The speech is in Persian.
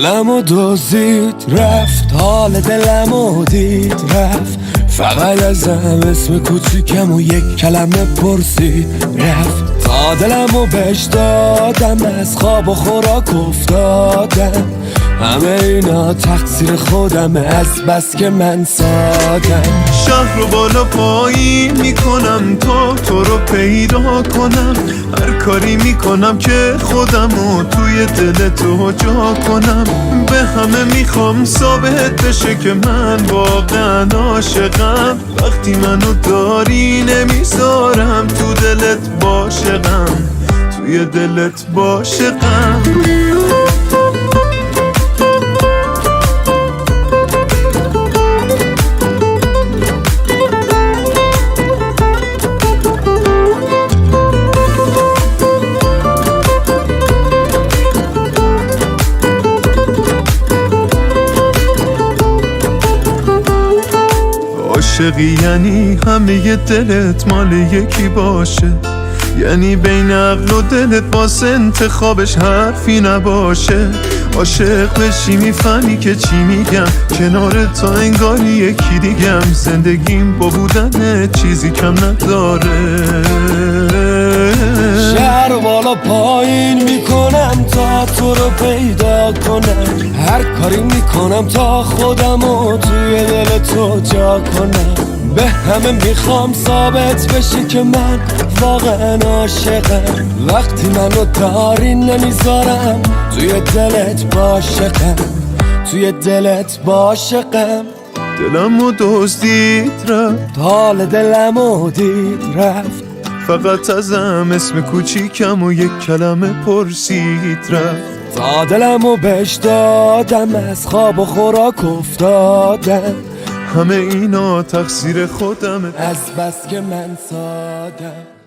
دلمو دزدید رفت، حال دلمو دید رفت، فقط ازم اسم کوچیکم و یک کلمه پرسید رفت. تا دلمو بهش دادم، از خواب و خوراک افتادم، همه اینا تقصیر خودمه از بس که من سادم. شهر رو بالا پایین میکنم تا تو رو پیدا کنم، هر کاری میکنم که خودمو توی دل تو جا کنم. به همه میخوام ثابت بشه که من واقعا عاشقم، وقتی منو داری نمیذارم تو دلت باشقم، توی دلت باشقم. عاشقی یعنی همه دلت مال یکی باشه، یعنی بین عقل و دلت واسه انتخابش حرفی نباشه. عاشق بشی میفهمی که چی میگم، کنار تا انگاری یکی دیگم، زندگیم با بودن چیزی کم نداره. شهر بالا پایین میکنم تا تو رو پیدا کنم، هر کاری میکنم تا خودمو توی دل تو جا کنم. به همه میخوام ثابت بشی که من واقعا عاشقم، وقتی منو داری نمیذارم توی دلت باشقم، توی دلت باشقم. دلمو دزدید رفت، حال دلمو دید رفت، فقط ازم اسم کوچیکم و یک کلمه پرسید رفت. تا دلمو بهش دادم، از خواب و خوراک افتادم، همه اینا تقصیر خودمه از بس که من سادم.